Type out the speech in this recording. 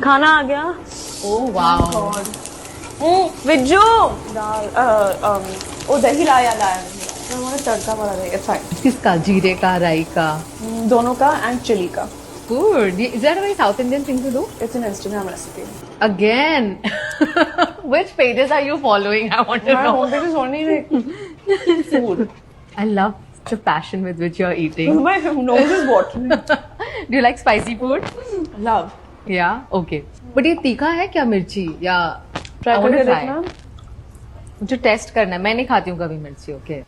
खाना आ गया। Oh wow. Vijju दाल वो दही लाया हमारे तड़का वाला दही। It's fine. किसका? जीरे का, राई का? दोनों का एंड चिली का। Good. Is that a very South Indian thing to do? It's an Instagram recipe. Again. Which pages are you following? I want to My know. home page is only like food. I love the passion with which you're eating. My nose is watering. Do you like spicy food? Love. Yeah. Okay. But ये तीखा है क्या मिर्ची या? Try I want करके to try. देखना। मुझे test करना है, मैं नहीं खाती हूँ कभी मिर्ची। ओके